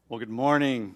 Well, good morning.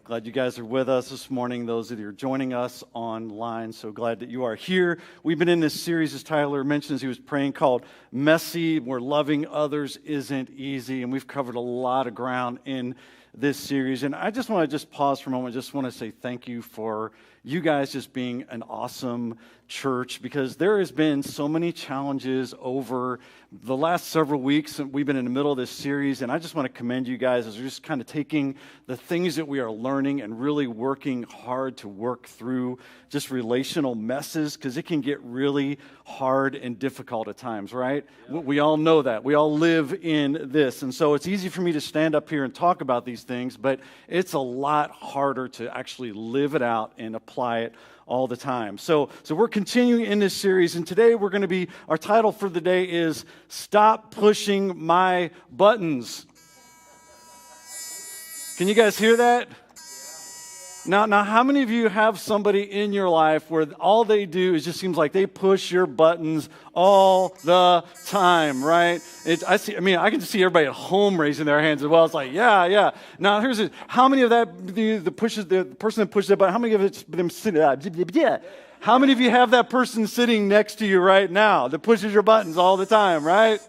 Glad you guys are with us this morning, those that are joining us online. So glad that you are here. We've been in this series, as Tyler mentioned, as he was praying, called Messy, where loving others isn't easy. And we've covered a lot of ground in this series. And I just want to pause for a moment. Just want to say thank you for you guys just being an awesome church, because there has been so many challenges over the last several weeks. We've been in the middle of this series, and I just want to commend you guys as we're just kind of taking the things that we are learning and really working hard to work through just relational messes, because it can get really hard and difficult at times, right? Yeah. We all know that. We all live in this. And so it's easy for me to stand up here and talk about these things, but it's a lot harder to actually live it out and apply it all the time. So we're continuing in this series, and today our title for the day is Stop Pushing My Buttons. Can you guys hear that? Now, how many of you have somebody in your life where all they do is just seems like they push your buttons all the time, right? I can just see everybody at home raising their hands as well. It's like, yeah. Now, here's it. How many of the person that pushes that button, how many of it's them sitting? How many of you have that person sitting next to you right now that pushes your buttons all the time, right?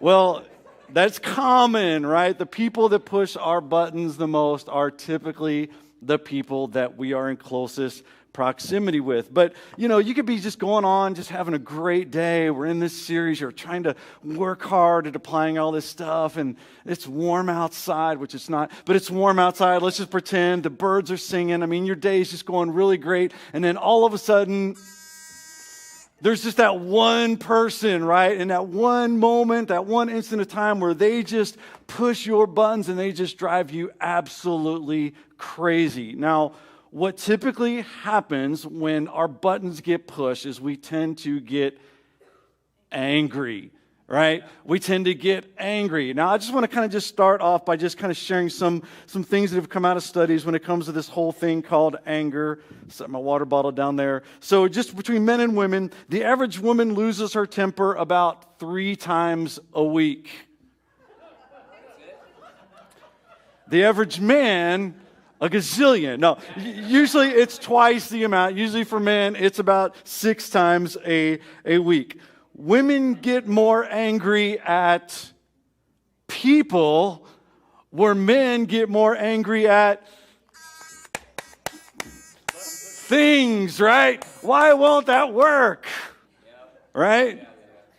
Well, that's common, right? The people that push our buttons the most are typically the people that we are in closest proximity with. But, you could be just going on, just having a great day. We're in this series. You're trying to work hard at applying all this stuff, and it's warm outside, which it's not, but it's warm outside. Let's just pretend the birds are singing. Your day is just going really great. And then all of a sudden, there's just that one person, right? In that one moment, that one instant of time where they just push your buttons and they just drive you absolutely crazy. Now, what typically happens when our buttons get pushed is we tend to get angry, right? We tend to get angry. Now, I just want to kind of just start off by just kind of sharing some things that have come out of studies when it comes to this whole thing called anger. Set my water bottle down there. So just between men and women, the average woman loses her temper about 3 times a week. The average man, a gazillion. No, usually it's twice the amount. Usually for men, it's about 6 times a week. Women get more angry at people, where men get more angry at things, right? Why won't that work? Right?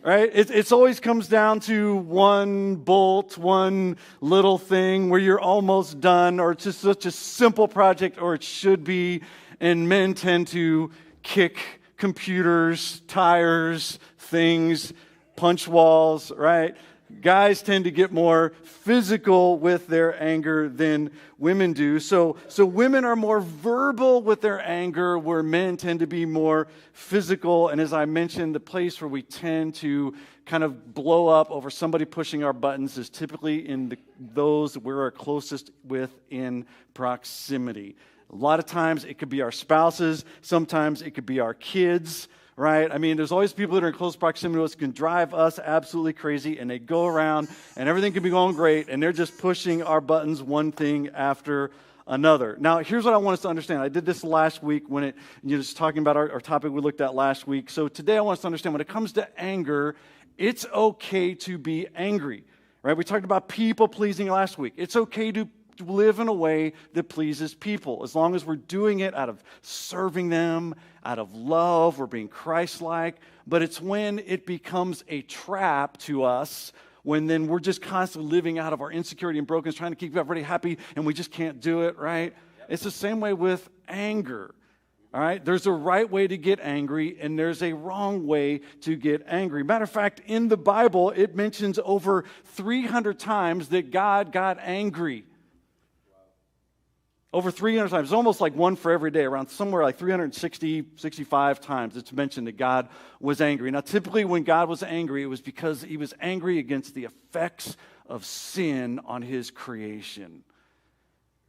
Right? It always comes down to one bolt, one little thing where you're almost done, or it's just such a simple project, or it should be, and men tend to kick computers, tires, things, punch walls, right? Guys tend to get more physical with their anger than women do. So women are more verbal with their anger, where men tend to be more physical. And as I mentioned, the place where we tend to kind of blow up over somebody pushing our buttons is typically in those we're closest with in proximity. A lot of times it could be our spouses. Sometimes it could be our kids, right? There's always people that are in close proximity to us can drive us absolutely crazy, and they go around and everything can be going great, and they're just pushing our buttons one thing after another. Now, here's what I want us to understand. I did this last week when just talking about our topic we looked at last week. So today I want us to understand when it comes to anger, it's okay to be angry, right? We talked about people pleasing last week. It's okay to live in a way that pleases people, as long as we're doing it out of serving them, out of love, we're being Christ-like. But it's when it becomes a trap to us, when then we're just constantly living out of our insecurity and brokenness, trying to keep everybody happy, and we just can't do it, right? It's the same way with anger. All right, there's a right way to get angry, and there's a wrong way to get angry. Matter of fact, in the Bible, it mentions over 300 times that God got angry. Over 300 times. It's almost like one for every day, around somewhere like 65 times it's mentioned that God was angry. Now, typically when God was angry, it was because he was angry against the effects of sin on his creation.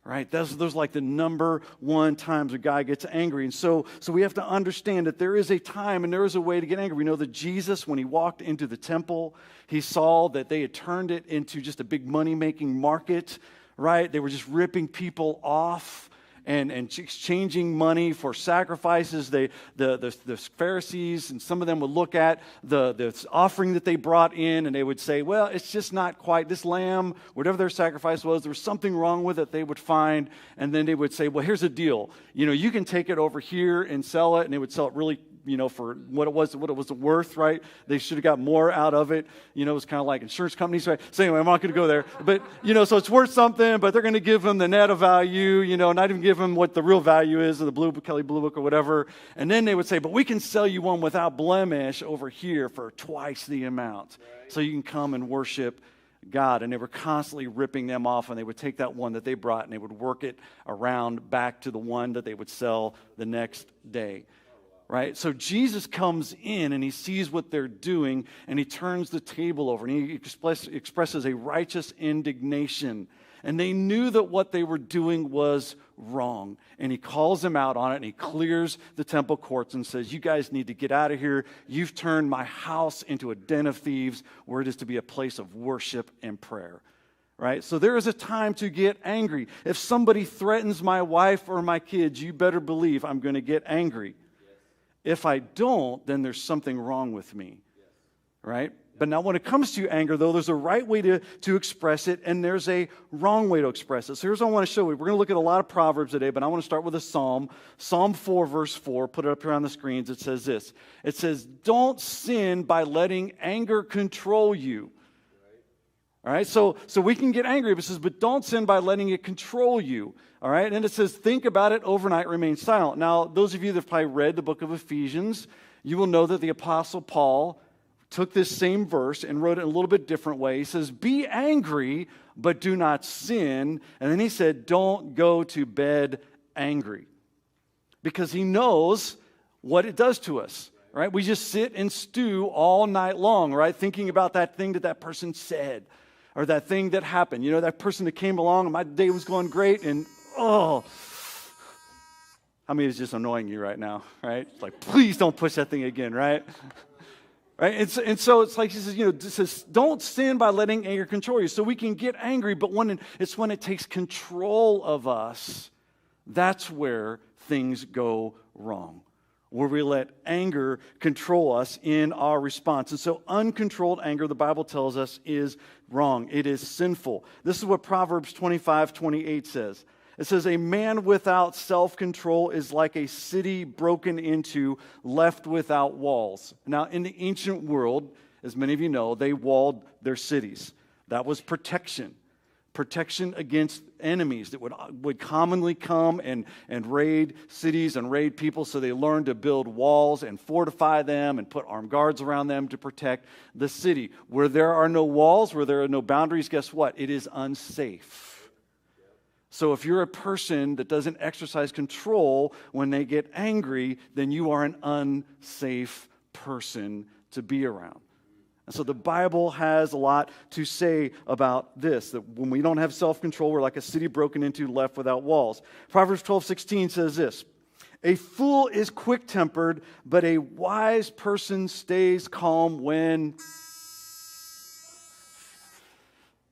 Right? Those like the number one times a guy gets angry. And so we have to understand that there is a time and there is a way to get angry. We know that Jesus, when he walked into the temple, he saw that they had turned it into just a big money-making market. right? They were just ripping people off and exchanging money for sacrifices. The Pharisees, and some of them would look at the offering that they brought in, and they would say, well, it's just not quite this lamb, whatever their sacrifice was, there was something wrong with it they would find, and then they would say, well, here's the deal. You can take it over here and sell it, and they would sell it really, for what it was worth, right? They should have got more out of it. It was kind of like insurance companies, right? So anyway, I'm not going to go there. But, so it's worth something, but they're going to give them the net of value, not even give them what the real value is of the Kelly Blue Book or whatever. And then they would say, but we can sell you one without blemish over here for twice the amount. Right. So you can come and worship God. And they were constantly ripping them off, and they would take that one that they brought and they would work it around back to the one that they would sell the next day. Right? So Jesus comes in and he sees what they're doing, and he turns the table over, and he expresses a righteous indignation. And they knew that what they were doing was wrong. And he calls them out on it, and he clears the temple courts and says, you guys need to get out of here. You've turned my house into a den of thieves where it is to be a place of worship and prayer. Right? So there is a time to get angry. If somebody threatens my wife or my kids, you better believe I'm going to get angry. If I don't, then there's something wrong with me, right? But now when it comes to anger, though, there's a right way to express it, and there's a wrong way to express it. So here's what I want to show you. We're going to look at a lot of Proverbs today, but I want to start with a Psalm. Psalm 4, verse 4. Put it up here on the screens. It says this. It says, don't sin by letting anger control you. All right, so we can get angry, but it says, but don't sin by letting it control you. All right, and it says, think about it overnight, remain silent. Now, those of you that have probably read the book of Ephesians, you will know that the Apostle Paul took this same verse and wrote it in a little bit different way. He says, be angry, but do not sin. And then he said, don't go to bed angry. Because he knows what it does to us. Right? We just sit and stew all night long, right? Thinking about that thing that person said. Or that thing that happened. That person that came along and my day was going great, and how many is just annoying you right now, right? It's like, please don't push that thing again, right? Right? And so it's like he says, it says, don't sin by letting anger control you. So we can get angry, but when it takes control of us, that's where things go wrong. Where we let anger control us in our response. And so uncontrolled anger, the Bible tells us, is wrong. It is sinful. This is what Proverbs 25:28 says. It says, a man without self-control is like a city broken into, left without walls. Now, in the ancient world, as many of you know, they walled their cities. That was protection. Protection against enemies that would commonly come and raid cities and raid people. So they learned to build walls and fortify them and put armed guards around them to protect the city. Where there are no walls, where there are no boundaries, guess what? It is unsafe. So if you're a person that doesn't exercise control when they get angry, then you are an unsafe person to be around. And so the Bible has a lot to say about this, that when we don't have self-control, we're like a city broken into, left without walls. Proverbs 12:16 says this, a fool is quick-tempered, but a wise person stays calm when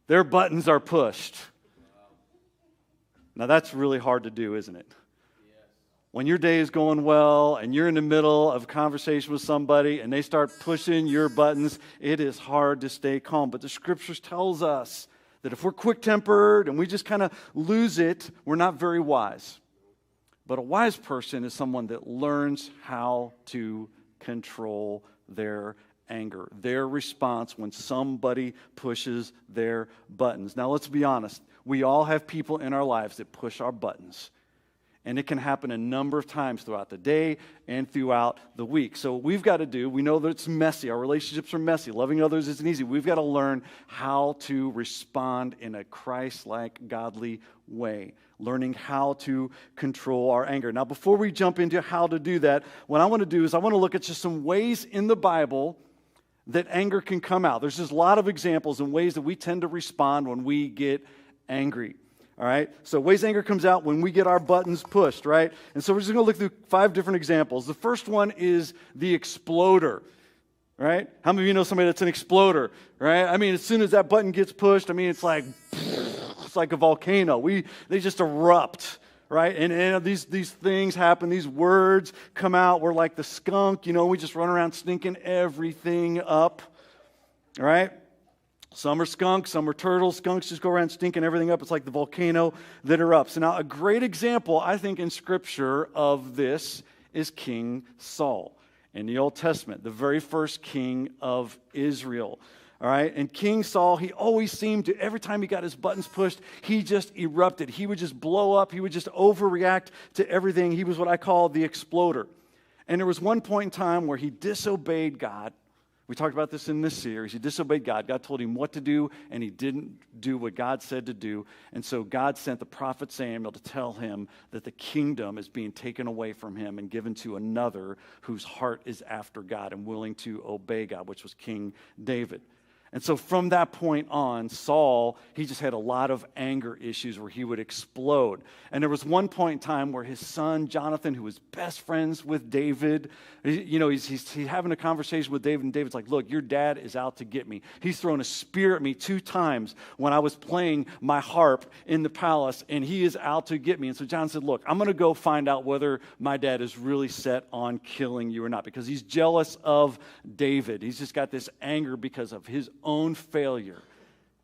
their buttons are pushed. Now that's really hard to do, isn't it? When your day is going well and you're in the middle of a conversation with somebody and they start pushing your buttons, it is hard to stay calm. But the Scriptures tells us that if we're quick-tempered and we just kind of lose it, we're not very wise. But a wise person is someone that learns how to control their anger, their response when somebody pushes their buttons. Now let's be honest. We all have people in our lives that push our buttons. And it can happen a number of times throughout the day and throughout the week. So what we've got to do, we know that it's messy. Our relationships are messy. Loving others isn't easy. We've got to learn how to respond in a Christ-like, godly way. Learning how to control our anger. Now, before we jump into how to do that, what I want to do is I want to look at just some ways in the Bible that anger can come out. There's just a lot of examples and ways that we tend to respond when we get angry. All right? So ways anger comes out when we get our buttons pushed, right? And so we're just going to look through 5 different examples. The first one is the exploder, right? How many of you know somebody that's an exploder, right? I mean, as soon as that button gets pushed, I mean, it's like, It's like a volcano. They just erupt, right? And these things happen. These words come out. We're like the skunk, we just run around stinking everything up, right? Some are skunks, some are turtles. Skunks just go around stinking everything up. It's like the volcano that erupts. And now a great example, I think, in Scripture of this is King Saul in the Old Testament, the very first king of Israel. All right, and King Saul, he always seemed to, every time he got his buttons pushed, he just erupted. He would just blow up. He would just overreact to everything. He was what I call the exploder. And there was one point in time where he disobeyed God. We talked about this in this series. He disobeyed God. God told him what to do, and he didn't do what God said to do. And so God sent the prophet Samuel to tell him that the kingdom is being taken away from him and given to another whose heart is after God and willing to obey God, which was King David. And so from that point on, Saul, he just had a lot of anger issues where he would explode. And there was one point in time where his son, Jonathan, who was best friends with David, he's having a conversation with David, and David's like, look, your dad is out to get me. He's thrown a spear at me 2 times when I was playing my harp in the palace, and he is out to get me. And so John said, look, I'm going to go find out whether my dad is really set on killing you or not, because he's jealous of David. He's just got this anger because of his own failure,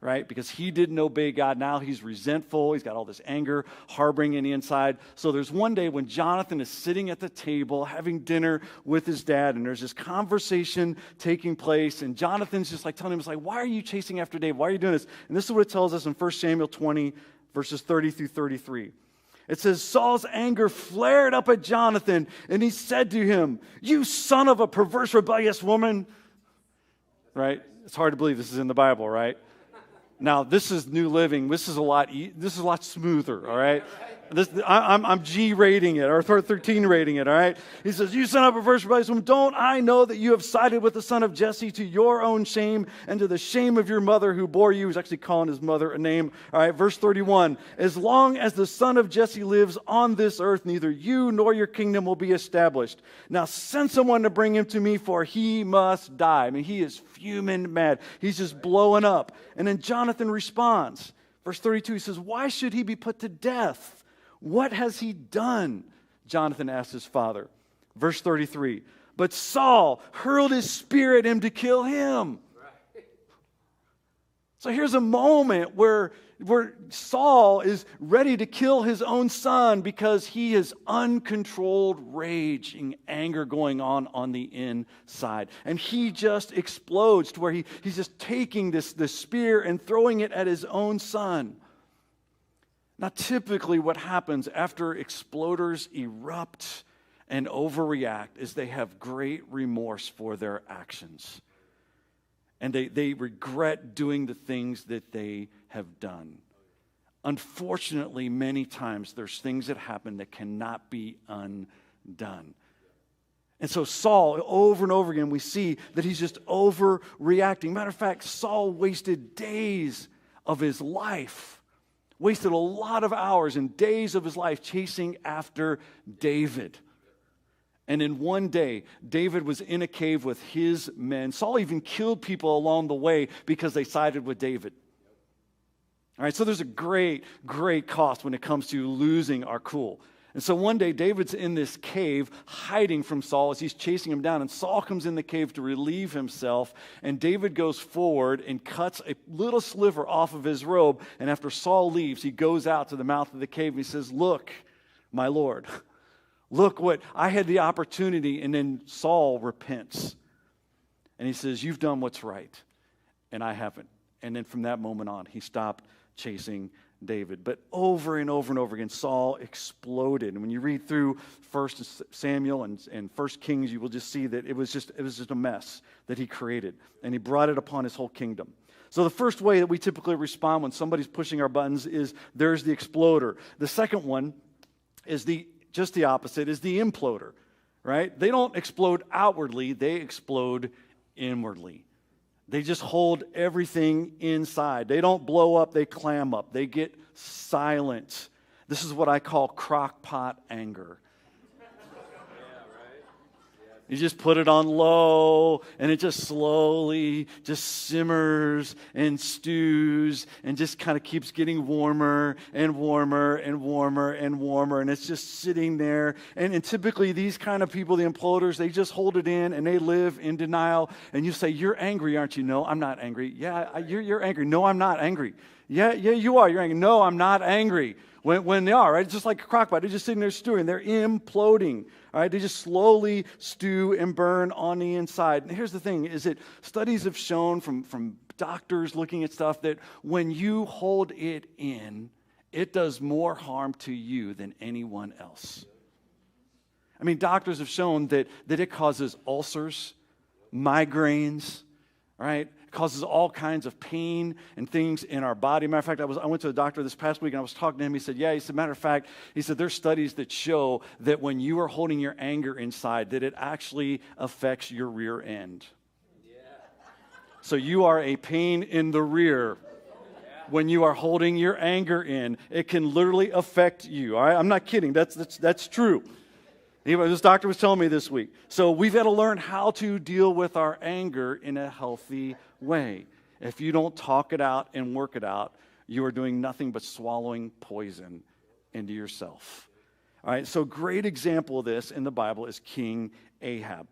right? Because he didn't obey God. Now he's resentful. He's got all this anger harboring in the inside. So there's one day when Jonathan is sitting at the table having dinner with his dad, and there's this conversation taking place, and Jonathan's just like telling him, it's like, why are you chasing after David? Why are you doing this? And this is what it tells us in 1 Samuel 20, verses 30 through 33. It says, Saul's anger flared up at Jonathan, and he said to him, you son of a perverse, rebellious woman. Right? It's hard to believe this is in the Bible, right? Now, this is New Living. This is a lot smoother, all right? I'm G rating it, or 13 rating it, all right? He says, you son of a perverse, rebellious woman, don't I know that you have sided with the son of Jesse to your own shame and to the shame of your mother who bore you? He's actually calling his mother a name. All right, verse 31, as long as the son of Jesse lives on this earth, neither you nor your kingdom will be established. Now send someone to bring him to me, for he must die. I mean, he is fuming mad. He's just blowing up. And then Jonathan responds. Verse 32, he says, why should he be put to death? What has he done? Jonathan asked his father. Verse 33, but Saul hurled his spear at him to kill him. Right. So here's a moment where Saul is ready to kill his own son because he has uncontrolled rage and anger going on the inside. And he just explodes to where he's just taking this spear and throwing it at his own son. Now, typically what happens after exploders erupt and overreact is they have great remorse for their actions. And they regret doing the things that they have done. Unfortunately, many times there's things that happen that cannot be undone. And so Saul, over and over again, we see that he's just overreacting. Matter of fact, Saul wasted days of his life. Wasted a lot of hours and days of his life chasing after David. And in one day, David was in a cave with his men. Saul even killed people along the way because they sided with David. All right, so there's a great, great cost when it comes to losing our cool. And so one day, David's in this cave hiding from Saul as he's chasing him down. And Saul comes in the cave to relieve himself. And David goes forward and cuts a little sliver off of his robe. And after Saul leaves, he goes out to the mouth of the cave and he says, look, my Lord, look what I had the opportunity. And then Saul repents. And he says, you've done what's right. And I haven't. And then from that moment on, he stopped chasing David. But over and over and over again, Saul exploded. And when you read through 1 Samuel and 1 Kings, you will just see that it was just a mess that he created. And he brought it upon his whole kingdom. So the first way that we typically respond when somebody's pushing our buttons is there's the exploder. The second one is just the opposite, is the imploder, right? They don't explode outwardly, they explode inwardly. They just hold everything inside. They don't blow up, they clam up. They get silent. This is what I call Crock-Pot anger. You just put it on low, and it just slowly just simmers and stews and just kind of keeps getting warmer and warmer and warmer and warmer, and it's just sitting there. And typically these kind of people, the imploders, they just hold it in, and they live in denial. And you say, you're angry, aren't you? No, I'm not angry. Yeah, you're angry. No, I'm not angry. Yeah, you are. You're angry. No, I'm not angry. When they are, right? It's just like a crock-pot. They're just sitting there stewing. They're imploding. All right? They just slowly stew and burn on the inside. And here's the thing, is that studies have shown from doctors looking at stuff that when you hold it in, it does more harm to you than anyone else. I mean, doctors have shown that it causes ulcers, migraines, right? It causes all kinds of pain and things in our body. Matter of fact, I went to a doctor this past week, and I was talking to him. He said, matter of fact, he said, there's studies that show that when you are holding your anger inside, that it actually affects your rear end. Yeah. So you are a pain in the rear. When you are holding your anger in, it can literally affect you. All right? I'm not kidding. That's true. This doctor was telling me this week. So we've got to learn how to deal with our anger in a healthy way. If you don't talk it out and work it out, you are doing nothing but swallowing poison into yourself. All right, so great example of this in the Bible is King Ahab.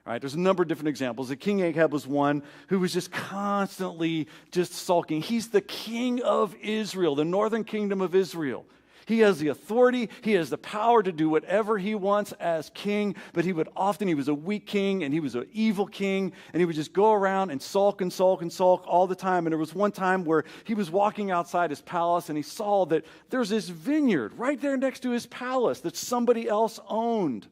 All right, there's a number of different examples. The King Ahab was one who was just constantly just sulking. He's the king of Israel, the northern kingdom of Israel. He has the authority, he has the power to do whatever he wants as king, but he was a weak king, and he was an evil king, and he would just go around and sulk and sulk and sulk all the time. And there was one time where he was walking outside his palace, and he saw that there's this vineyard right there next to his palace that somebody else owned.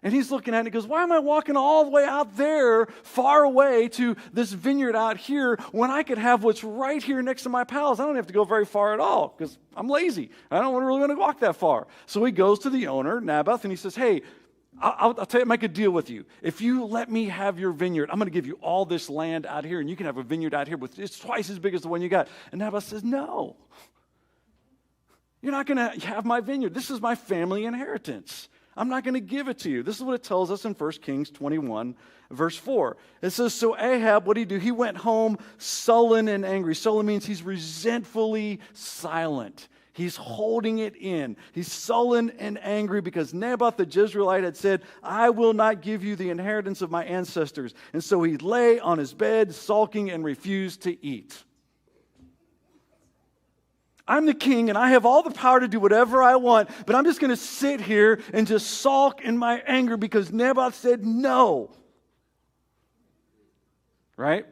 And he's looking at it and he goes, why am I walking all the way out there, far away to this vineyard out here when I could have what's right here next to my palace? I don't have to go very far at all because I'm lazy. I don't really want to walk that far. So he goes to the owner, Naboth, and he says, hey, I'll tell you, make a deal with you. If you let me have your vineyard, I'm going to give you all this land out here, and you can have a vineyard out here, it's twice as big as the one you got. And Naboth says, no. You're not going to have my vineyard. This is my family inheritance. I'm not going to give it to you. This is what it tells us in 1 Kings 21, verse 4. It says, so Ahab, what did he do? He went home sullen and angry. Sullen means he's resentfully silent. He's holding it in. He's sullen and angry because Naboth the Jezreelite had said, I will not give you the inheritance of my ancestors. And so he lay on his bed sulking and refused to eat. I'm the king, and I have all the power to do whatever I want, but I'm just going to sit here and just sulk in my anger because Naboth said no. Right?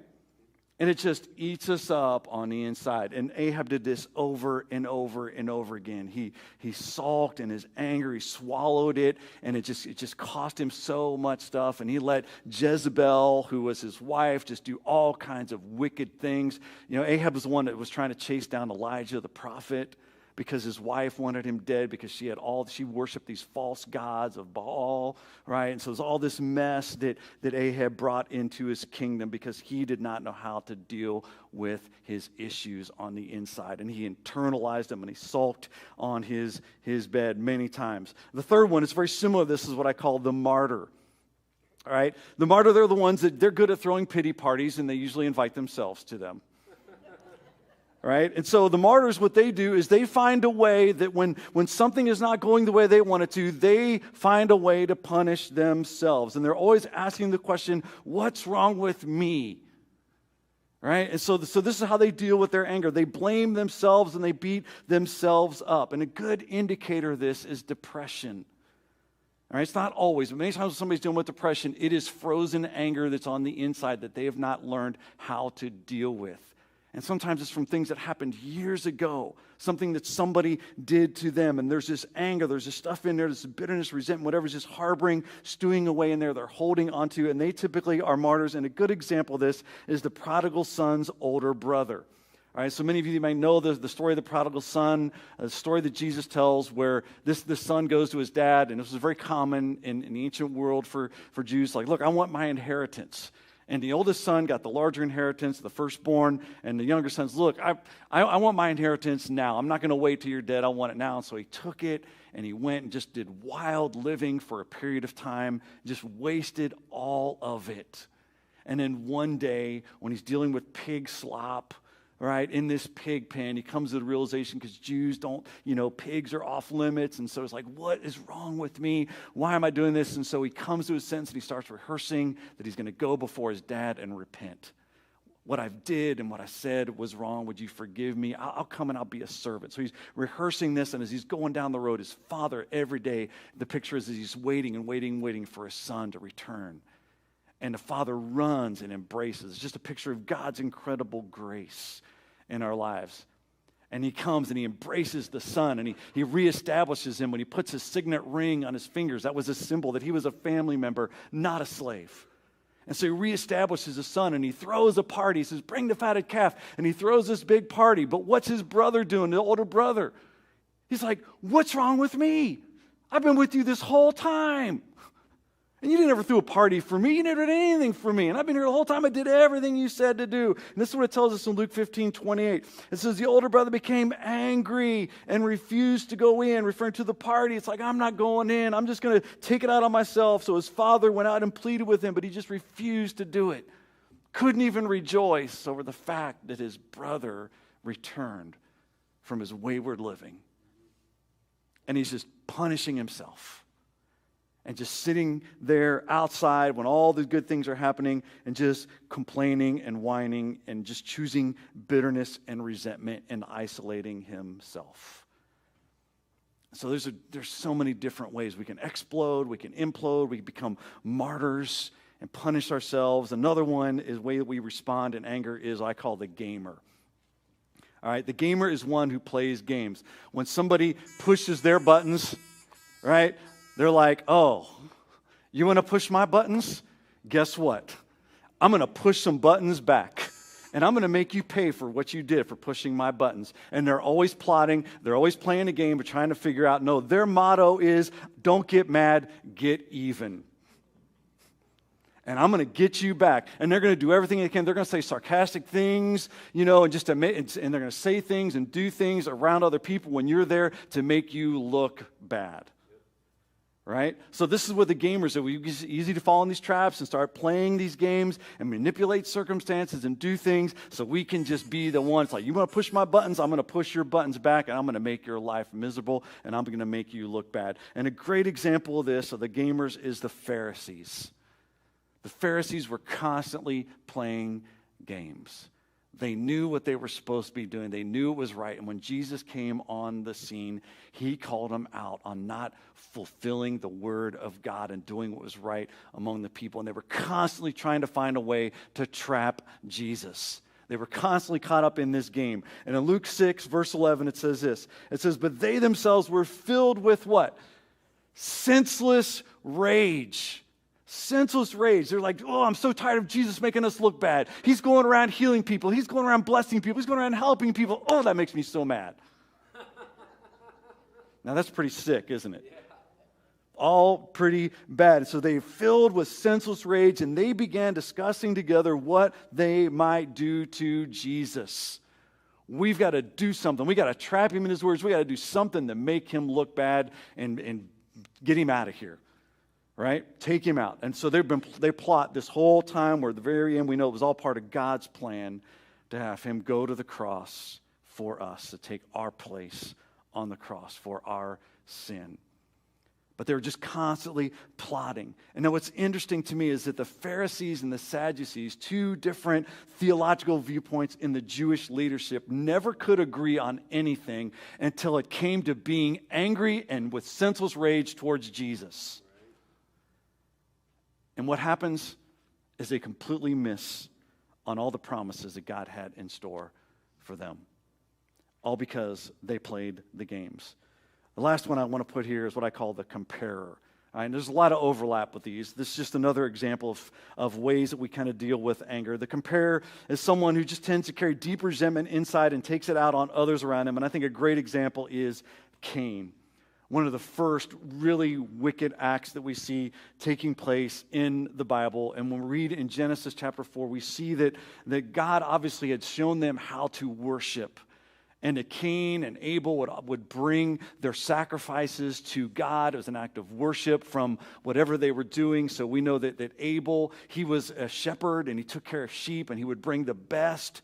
And it just eats us up on the inside. And Ahab did this over and over and over again. He sulked in his anger. He swallowed it, and it just cost him so much stuff. And he let Jezebel, who was his wife, just do all kinds of wicked things. You know, Ahab was the one that was trying to chase down Elijah the prophet because his wife wanted him dead because she worshiped these false gods of Baal, right? And so there's all this mess that Ahab brought into his kingdom because he did not know how to deal with his issues on the inside. And he internalized them, and he sulked on his bed many times. The third one is very similar. This is what I call the martyr. All right? The martyr, they're the ones that they're good at throwing pity parties, and they usually invite themselves to them. Right? And so the martyrs, what they do is they find a way that when something is not going the way they want it to, they find a way to punish themselves. And they're always asking the question, what's wrong with me? Right? And so this is how they deal with their anger. They blame themselves and they beat themselves up. And a good indicator of this is depression. All right? It's not always, but many times when somebody's dealing with depression, it is frozen anger that's on the inside that they have not learned how to deal with. And sometimes it's from things that happened years ago, something that somebody did to them. And there's this anger, there's this stuff in there, this bitterness, resentment, whatever's just harboring, stewing away in there, they're holding onto. And they typically are martyrs. And a good example of this is the prodigal son's older brother. All right, so many of you may know the story of the prodigal son, a story that Jesus tells where this son goes to his dad. And this was very common in the ancient world for Jews. Like, look, I want my inheritance. And the oldest son got the larger inheritance, the firstborn, and the younger son's, look, I want my inheritance now. I'm not going to wait till you're dead. I want it now. And so he took it, and he went and just did wild living for a period of time, just wasted all of it. And then one day, when he's dealing with pig slop, right, in this pig pen, he comes to the realization, because Jews don't, pigs are off limits. And so it's like, what is wrong with me? Why am I doing this? And so he comes to his sense, and he starts rehearsing that he's going to go before his dad and repent. What I did and what I said was wrong. Would you forgive me? I'll come and I'll be a servant. So he's rehearsing this, and as he's going down the road, his father, every day, the picture is he's waiting and waiting for his son to return. And the father runs and embraces. It's just a picture of God's incredible grace in our lives. And he comes and he embraces the son, and he reestablishes him when he puts his signet ring on his fingers. That was a symbol that he was a family member, not a slave. And so he reestablishes his son, and he throws a party. He says, bring the fatted calf. And he throws this big party. But what's his brother doing, the older brother? He's like, what's wrong with me? I've been with you this whole time. And you didn't ever throw a party for me. You never did anything for me. And I've been here the whole time. I did everything you said to do. And this is what it tells us in Luke 15:28. It says, the older brother became angry and refused to go in, referring to the party. It's like, I'm not going in. I'm just going to take it out on myself. So his father went out and pleaded with him, but he just refused to do it. Couldn't even rejoice over the fact that his brother returned from his wayward living. And he's just punishing himself. And just sitting there outside when all the good things are happening, and just complaining and whining and just choosing bitterness and resentment and isolating himself. So there's so many different ways we can explode, we can implode, we can become martyrs and punish ourselves. Another one is the way that we respond in anger is I call the gamer. All right, the gamer is one who plays games. When somebody pushes their buttons, right? They're like, oh, you want to push my buttons? Guess what? I'm going to push some buttons back. And I'm going to make you pay for what you did for pushing my buttons. And they're always plotting. They're always playing a game, but trying to figure out, no, their motto is, don't get mad, get even. And I'm going to get you back. And they're going to do everything they can. They're going to say sarcastic things, and just admit, and they're going to say things and do things around other people when you're there to make you look bad. Right? So this is what the gamers do. It's easy to fall in these traps and start playing these games and manipulate circumstances and do things so we can just be the ones like, you want to push my buttons? I'm going to push your buttons back, and I'm going to make your life miserable, and I'm going to make you look bad. And a great example of this, of the gamers, is the Pharisees. The Pharisees were constantly playing games. They knew what they were supposed to be doing. They knew it was right. And when Jesus came on the scene, he called them out on not fulfilling the word of God and doing what was right among the people. And they were constantly trying to find a way to trap Jesus. They were constantly caught up in this game. And in Luke 6, verse 11, it says this. It says, but they themselves were filled with what? Senseless rage. Senseless rage. They're like, oh, I'm so tired of Jesus making us look bad. He's going around healing people. He's going around blessing people. He's going around helping people. Oh, that makes me so mad. Now, that's pretty sick, isn't it? Yeah. All pretty bad. So they filled with senseless rage, and they began discussing together what they might do to Jesus. We've got to do something. We've got to trap him in his words. We've got to do something to make him look bad and get him out of here. Right? Take him out. And so they plot this whole time where at the very end we know it was all part of God's plan to have him go to the cross for us, to take our place on the cross for our sin. But they were just constantly plotting. And now what's interesting to me is that the Pharisees and the Sadducees, two different theological viewpoints in the Jewish leadership, never could agree on anything until it came to being angry and with senseless rage towards Jesus. And what happens is they completely miss on all the promises that God had in store for them. All because they played the games. The last one I want to put here is what I call the comparer. And there's a lot of overlap with these. This is just another example of ways that we kind of deal with anger. The comparer is someone who just tends to carry deep resentment inside and takes it out on others around him. And I think a great example is Cain. One of the first really wicked acts that we see taking place in the Bible. And when we read in Genesis chapter 4, we see that God obviously had shown them how to worship. And that Cain and Abel would bring their sacrifices to God. It was an act of worship from whatever they were doing. So we know that Abel, he was a shepherd and he took care of sheep and he would bring the best.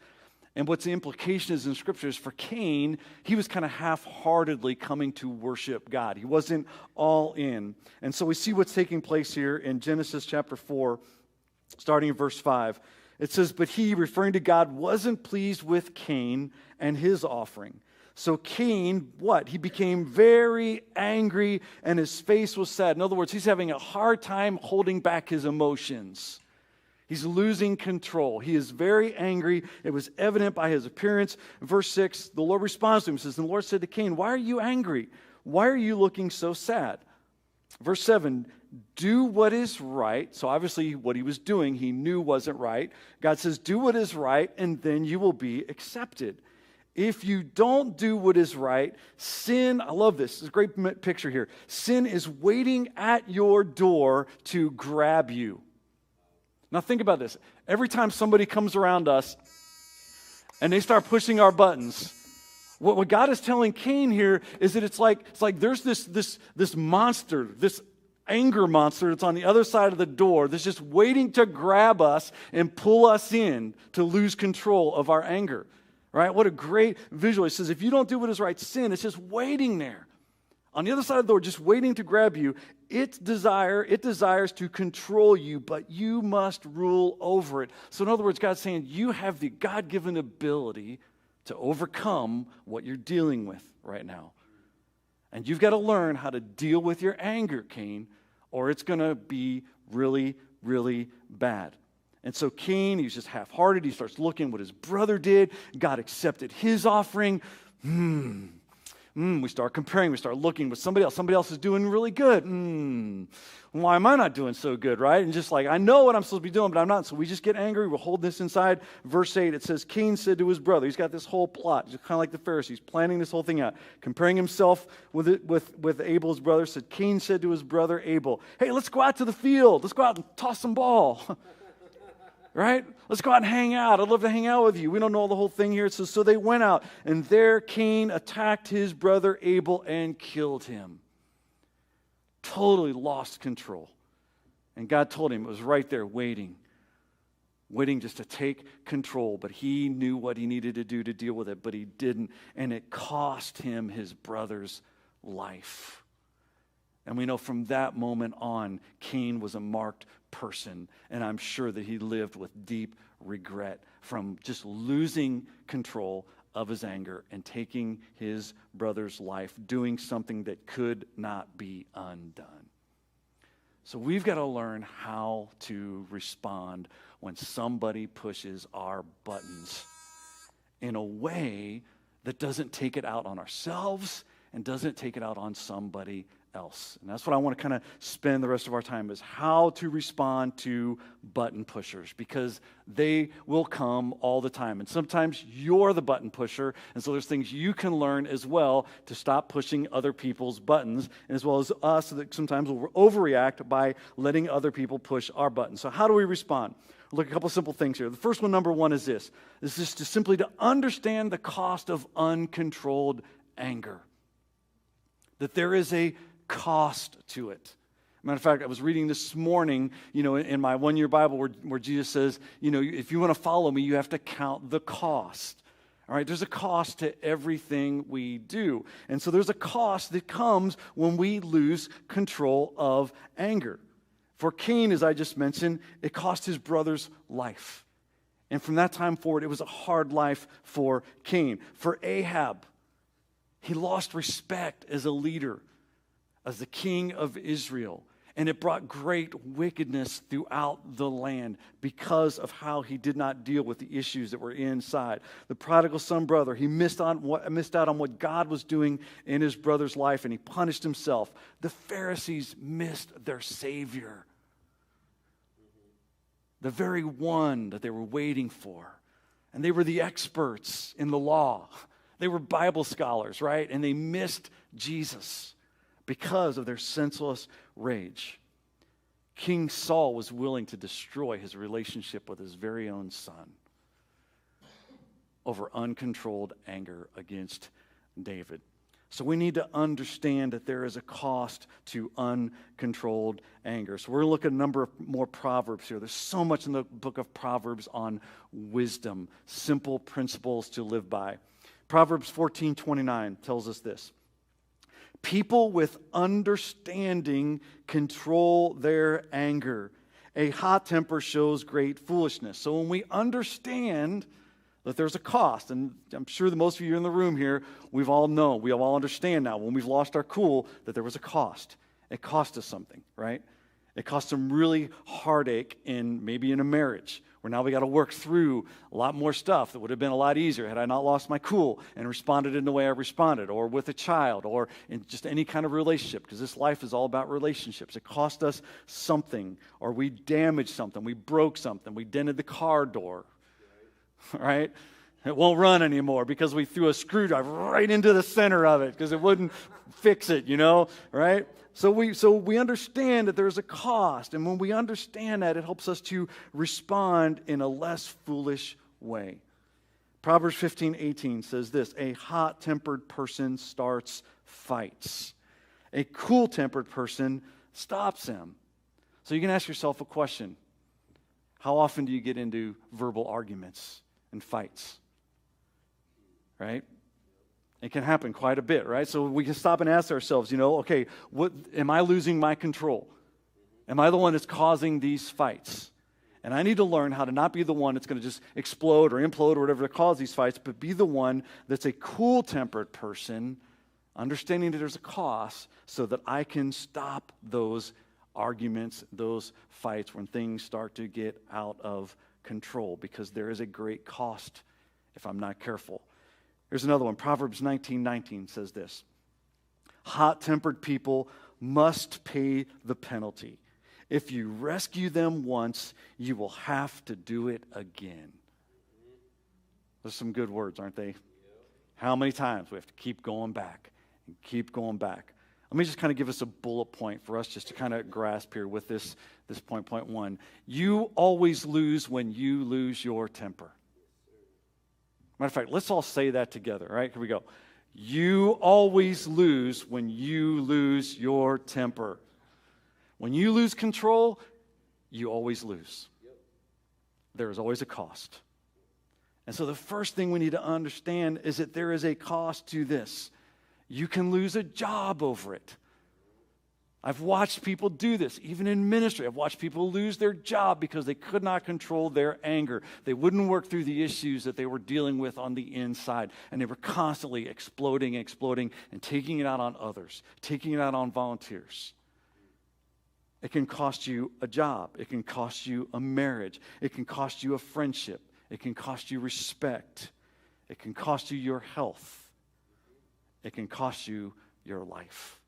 And what's the implication is in Scripture is for Cain, he was kind of half-heartedly coming to worship God. He wasn't all in. And so we see what's taking place here in Genesis chapter 4, starting in verse 5. It says, but he, referring to God, wasn't pleased with Cain and his offering. So Cain, what? He became very angry and his face was sad. In other words, he's having a hard time holding back his emotions. He's losing control. He is very angry. It was evident by his appearance. In verse 6, the Lord responds to him. He says, and the Lord said to Cain, why are you angry? Why are you looking so sad? Verse 7, do what is right. So obviously what he was doing, he knew wasn't right. God says, do what is right, and then you will be accepted. If you don't do what is right, sin, I love this. It's a great picture here. Sin is waiting at your door to grab you. Now think about this. Every time somebody comes around us and they start pushing our buttons, what God is telling Cain here is that it's like there's this monster, this anger monster that's on the other side of the door that's just waiting to grab us and pull us in to lose control of our anger. Right? What a great visual. It says if you don't do what is right, sin, it's just waiting there. On the other side of the door, just waiting to grab you. It desires to control you, but you must rule over it. So in other words, God's saying you have the God-given ability to overcome what you're dealing with right now. And you've got to learn how to deal with your anger, Cain, or it's going to be really, really bad. And so Cain, he's just half-hearted. He starts looking what his brother did. God accepted his offering. We start comparing. We start looking with somebody else. Somebody else is doing really good. Why am I not doing so good, right? And just like, I know what I'm supposed to be doing, but I'm not. So we just get angry. We'll hold this inside. Verse 8, it says, Cain said to his brother, he's got this whole plot, just kind of like the Pharisees, planning this whole thing out, comparing himself with Abel's brother. Said, Cain said to his brother Abel, hey, let's go out to the field. Let's go out and toss some ball. Right? Let's go out and hang out. I'd love to hang out with you. We don't know the whole thing here. It says, so they went out, and there Cain attacked his brother Abel and killed him. Totally lost control. And God told him it was right there waiting just to take control. But he knew what he needed to do to deal with it, but he didn't. And it cost him his brother's life. And we know from that moment on, Cain was a marked person, and I'm sure that he lived with deep regret from just losing control of his anger and taking his brother's life, doing something that could not be undone. So we've got to learn how to respond when somebody pushes our buttons in a way that doesn't take it out on ourselves and doesn't take it out on somebody else. And that's what I want to kind of spend the rest of our time is how to respond to button pushers, because they will come all the time. And sometimes you're the button pusher, and so there's things you can learn as well to stop pushing other people's buttons, and as well as us that sometimes will overreact by letting other people push our buttons. So how do we respond? Look at a couple of simple things here. The first one, number one, is this. This is just simply to understand the cost of uncontrolled anger. That there is a cost to it. Matter of fact, I was reading this morning, in my one-year Bible where Jesus says, if you want to follow me, you have to count the cost. All right, there's a cost to everything we do. And so there's a cost that comes when we lose control of anger. For Cain, as I just mentioned, it cost his brother's life. And from that time forward, it was a hard life for Cain. For Ahab, he lost respect as a leader, as the king of Israel. And it brought great wickedness throughout the land because of how he did not deal with the issues that were inside. The prodigal son brother, he missed out on what God was doing in his brother's life, and he punished himself. The Pharisees missed their Savior, the very one that they were waiting for. And they were the experts in the law. They were Bible scholars, right? And they missed Jesus. because of their senseless rage. King Saul was willing to destroy his relationship with his very own son over uncontrolled anger against David. So we need to understand that there is a cost to uncontrolled anger. So we're going to look at a number of more Proverbs here. There's so much in the book of Proverbs on wisdom, simple principles to live by. Proverbs 14:29 tells us this. People with understanding control their anger. A hot temper shows great foolishness. So when we understand that there's a cost, and I'm sure that most of you in the room here, we all understand now when we've lost our cool that there was a cost. It cost us something, right? It cost some really heartache maybe in a marriage, where now we got to work through a lot more stuff that would have been a lot easier had I not lost my cool and responded in the way I responded, or with a child, or in just any kind of relationship, because this life is all about relationships. It cost us something, or we damaged something, we broke something, we dented the car door, right? It won't run anymore because we threw a screwdriver right into the center of it because it wouldn't fix it, right? So we understand that there's a cost, and when we understand that, it helps us to respond in a less foolish way. Proverbs 15:18 says this, a hot-tempered person starts fights. A cool-tempered person stops them. So you can ask yourself a question. How often do you get into verbal arguments and fights? Right? It can happen quite a bit, right? So we can stop and ask ourselves, okay, am I losing my control? Am I the one that's causing these fights? And I need to learn how to not be the one that's going to just explode or implode or whatever to cause these fights, but be the one that's a cool-tempered person, understanding that there's a cost so that I can stop those arguments, those fights when things start to get out of control, because there is a great cost if I'm not careful. Here's another one. Proverbs 19:19 says this. Hot-tempered people must pay the penalty. If you rescue them once, you will have to do it again. Those are some good words, aren't they? How many times we have to keep going back and keep going back? Let me just kind of give us a bullet point for us just to kind of grasp here with this point one. You always lose when you lose your temper. Matter of fact, let's all say that together, right? Here we go. You always lose when you lose your temper. When you lose control, you always lose. There is always a cost. And so the first thing we need to understand is that there is a cost to this. You can lose a job over it. I've watched people do this, even in ministry. I've watched people lose their job because they could not control their anger. They wouldn't work through the issues that they were dealing with on the inside. And they were constantly exploding, and taking it out on others, taking it out on volunteers. It can cost you a job. It can cost you a marriage. It can cost you a friendship. It can cost you respect. It can cost you your health. It can cost you your life.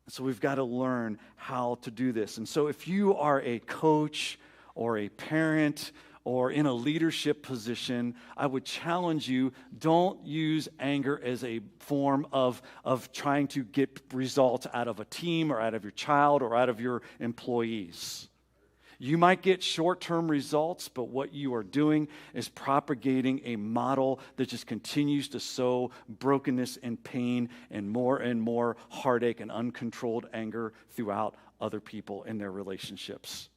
So we've got to learn how to do this. And so if you are a coach or a parent or in a leadership position, I would challenge you, don't use anger as a form of trying to get results out of a team or out of your child or out of your employees. You might get short-term results, but what you are doing is propagating a model that just continues to sow brokenness and pain and more heartache and uncontrolled anger throughout other people in their relationships.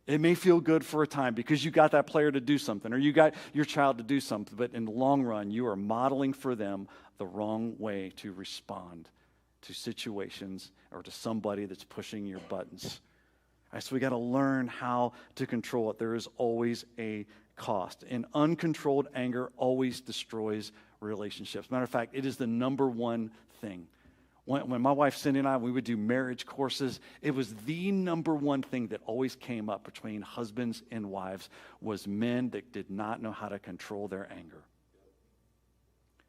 It may feel good for a time because you got that player to do something or you got your child to do something, but in the long run, you are modeling for them the wrong way to respond to situations or to somebody that's pushing your buttons. All right, so we got to learn how to control it. There is always a cost. And uncontrolled anger always destroys relationships. Matter of fact, it is the number one thing. When my wife Cindy and I, we would do marriage courses, it was the number one thing that always came up between husbands and wives was men that did not know how to control their anger.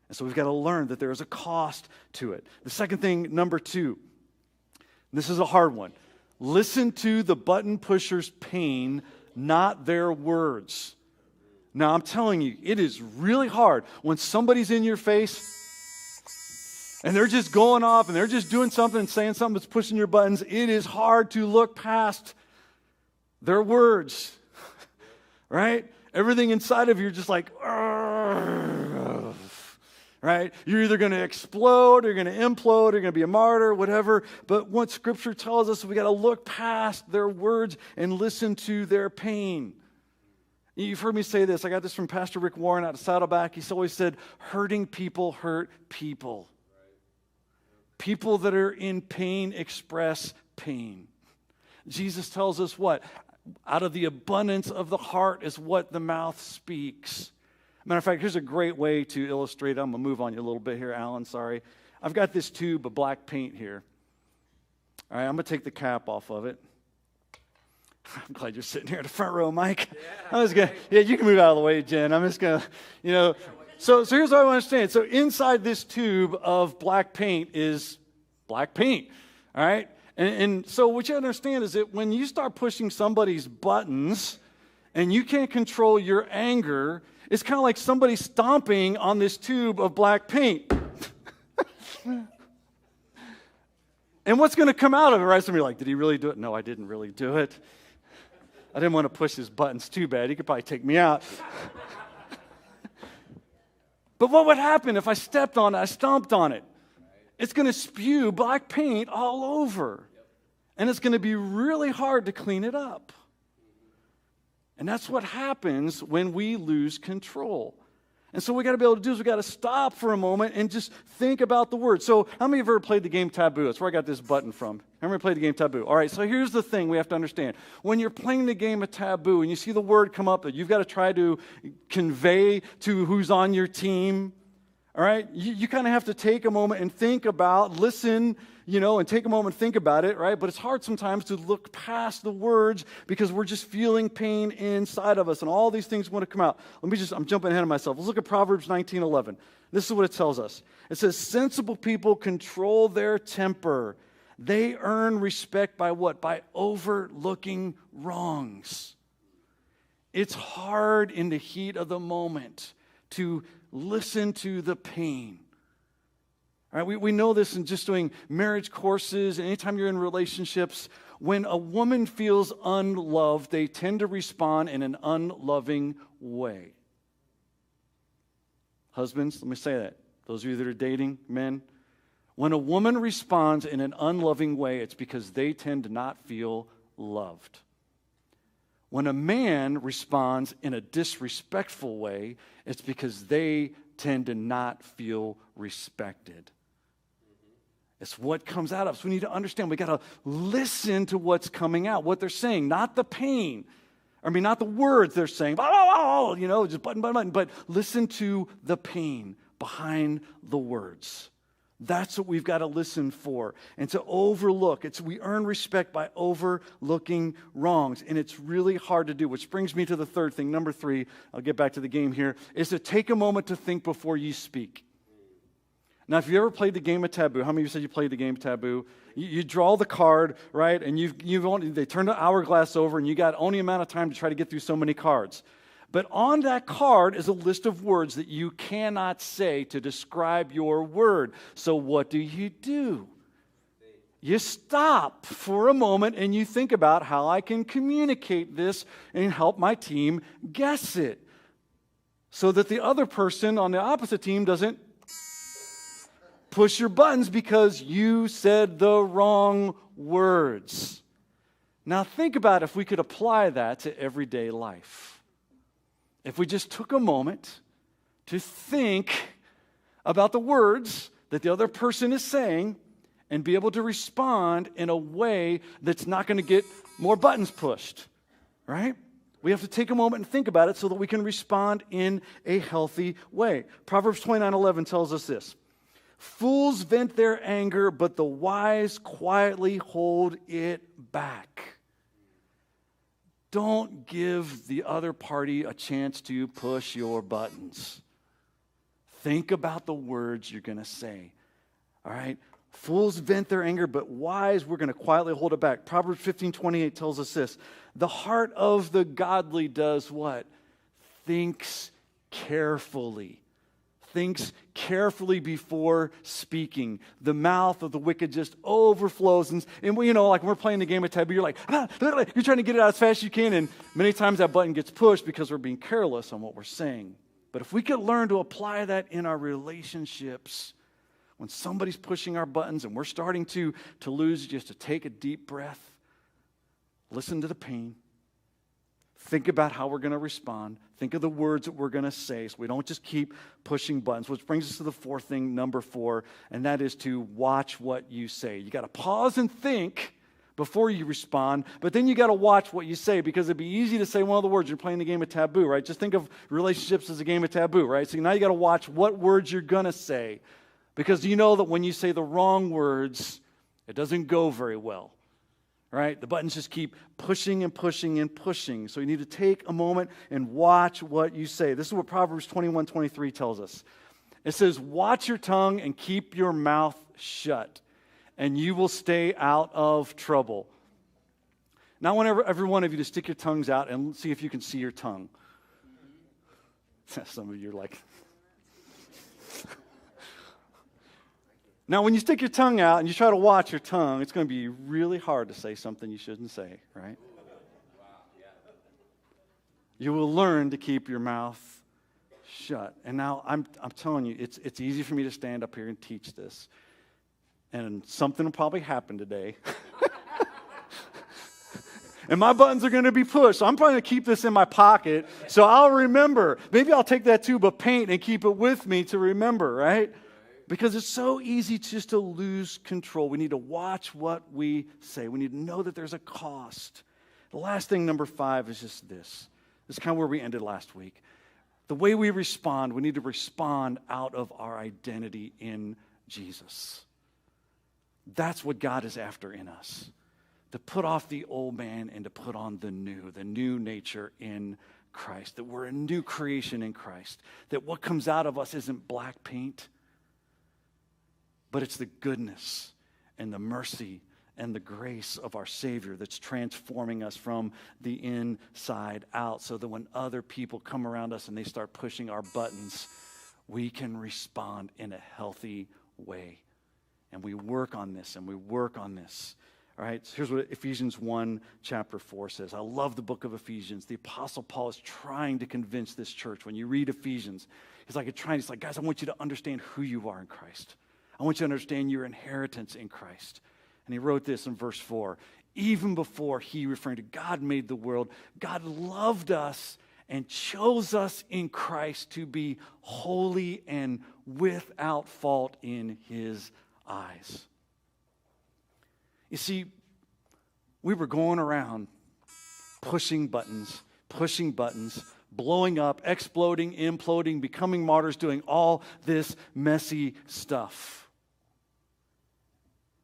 And so we've got to learn that there is a cost to it. The second thing, number two, this is a hard one. Listen to the button pusher's pain, not their words. Now, I'm telling you, it is really hard when somebody's in your face and they're just going off and they're just doing something and saying something that's pushing your buttons, it is hard to look past their words, right? Everything inside of you, just like, right? You're either going to explode, or you're going to implode, or you're going to be a martyr, whatever. But what Scripture tells us, we got to look past their words and listen to their pain. You've heard me say this. I got this from Pastor Rick Warren out of Saddleback. He's always said, hurting people hurt people. People that are in pain express pain. Jesus tells us what? Out of the abundance of the heart is what the mouth speaks. Matter of fact, here's a great way to illustrate. I'm going to move on you a little bit here, Alan. Sorry. I've got this tube of black paint here. All right, I'm going to take the cap off of it. I'm glad you're sitting here in the front row, Mike. Yeah, you can move out of the way, Jen. I'm just going to, So here's what I want to understand. So inside this tube of black paint is black paint, all right? And so what you understand is that when you start pushing somebody's buttons and you can't control your anger, it's kind of like somebody stomping on this tube of black paint. And what's going to come out of it, right? Somebody like, did he really do it? No, I didn't really do it. I didn't want to push his buttons too bad. He could probably take me out. But what would happen if I stepped on it, I stomped on it? It's going to spew black paint all over. And it's going to be really hard to clean it up. And that's what happens when we lose control. And so what we got to be able to do is we got to stop for a moment and just think about the word. So how many of you have ever played the game Taboo? That's where I got this button from. How many played the game Taboo? All right, so here's the thing we have to understand. When you're playing the game of Taboo and you see the word come up that you've got to try to convey to who's on your team, all right, you kind of have to take a moment and think about, listen, and take a moment and think about it, right? But it's hard sometimes to look past the words because we're just feeling pain inside of us, and all these things want to come out. I'm jumping ahead of myself. Let's look at Proverbs 19:11. This is what it tells us. It says, sensible people control their temper. They earn respect by what? By overlooking wrongs. It's hard in the heat of the moment to listen to the pain. All right, we know this in just doing marriage courses, and anytime you're in relationships, when a woman feels unloved, they tend to respond in an unloving way. Husbands, let me say that. Those of you that are dating, men, when a woman responds in an unloving way, it's because they tend to not feel loved. When a man responds in a disrespectful way, it's because they tend to not feel respected. It's what comes out of us. We need to understand. We got to listen to what's coming out, what they're saying, not the pain. Not the words they're saying, just button, but listen to the pain behind the words. That's what we've got to listen for and to overlook. We earn respect by overlooking wrongs, and it's really hard to do, which brings me to the third thing. Number 3, I'll get back to the game here, is to take a moment to think before you speak. Now, if you ever played the game of Taboo, how many of you said you played the game of Taboo? You draw the card, right, and they turn the hourglass over, and you got only amount of time to try to get through so many cards. But on that card is a list of words that you cannot say to describe your word. So what do? You stop for a moment and you think about how I can communicate this and help my team guess it, so that the other person on the opposite team doesn't push your buttons because you said the wrong words. Now think about if we could apply that to everyday life. If we just took a moment to think about the words that the other person is saying and be able to respond in a way that's not going to get more buttons pushed, right? We have to take a moment and think about it so that we can respond in a healthy way. Proverbs 29:11 tells us this. Fools vent their anger, but the wise quietly hold it back. Don't give the other party a chance to push your buttons. Think about the words you're going to say. All right? Fools vent their anger, but wise, we're going to quietly hold it back. Proverbs 15:28 tells us this. The heart of the godly does what? Thinks carefully. thinks carefully before speaking. The mouth of the wicked just overflows. And you know, like when we're playing the game of taboo, you're like, you're trying to get it out as fast as you can. And many times that button gets pushed because we're being careless on what we're saying. But if we could learn to apply that in our relationships, when somebody's pushing our buttons and we're starting to lose, just to take a deep breath, listen to the pain, think about how we're going to respond, think of the words that we're going to say so we don't just keep pushing buttons. Which brings us to the fourth thing, number 4, and that is to watch what you say. You got to pause and think before you respond, but then you got to watch what you say, because it'd be easy to say one of the words. You're playing the game of taboo, right? Just think of relationships as a game of taboo, right? So now you got to watch what words you're going to say, because you know that when you say the wrong words, it doesn't go very well. Right? The buttons just keep pushing and pushing and pushing. So you need to take a moment and watch what you say. This is what Proverbs 21:23 tells us. It says, watch your tongue and keep your mouth shut, and you will stay out of trouble. Now I want every one of you to stick your tongues out and see if you can see your tongue. Some of you are like... Now, when you stick your tongue out and you try to watch your tongue, it's going to be really hard to say something you shouldn't say, right? You will learn to keep your mouth shut. And now, I'm telling you, it's easy for me to stand up here and teach this. And something will probably happen today. And my buttons are going to be pushed. So I'm trying to keep this in my pocket so I'll remember. Maybe I'll take that tube of paint and keep it with me to remember, right? Because it's so easy just to lose control. We need to watch what we say. We need to know that there's a cost. The last thing, number 5, is just this. This is kind of where we ended last week. The way we respond, we need to respond out of our identity in Jesus. That's what God is after in us. To put off the old man and to put on the new nature in Christ. That we're a new creation in Christ. That what comes out of us isn't black paint, but it's the goodness and the mercy and the grace of our Savior that's transforming us from the inside out, so that when other people come around us and they start pushing our buttons, we can respond in a healthy way. And we work on this, and we work on this. All right, so here's what Ephesians 1, chapter 4 says. I love the book of Ephesians. The Apostle Paul is trying to convince this church. When you read Ephesians, he's like, guys, I want you to understand who you are in Christ. I want you to understand your inheritance in Christ. And he wrote this in verse 4. Even before he, referring to God, made the world, God loved us and chose us in Christ to be holy and without fault in his eyes. You see, we were going around pushing buttons, blowing up, exploding, imploding, becoming martyrs, doing all this messy stuff.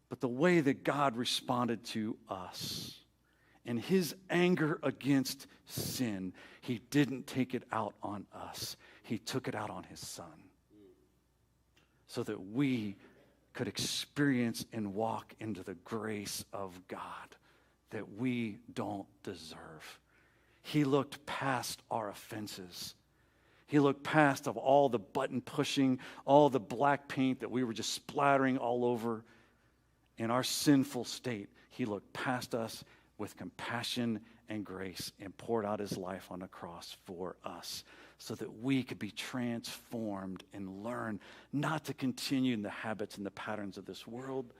But the way that God responded to us and his anger against sin, he didn't take it out on us. He took it out on his Son, so that we could experience and walk into the grace of God that we don't deserve. He looked past our offenses. He looked past of all the button pushing, all the black paint that we were just splattering all over. In our sinful state, he looked past us with compassion and grace and poured out his life on the cross for us, so that we could be transformed and learn not to continue in the habits and the patterns of this world,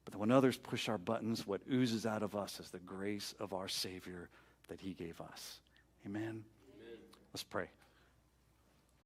but that when others push our buttons, what oozes out of us is the grace of our Savior that he gave us. Amen? Amen. Let's pray.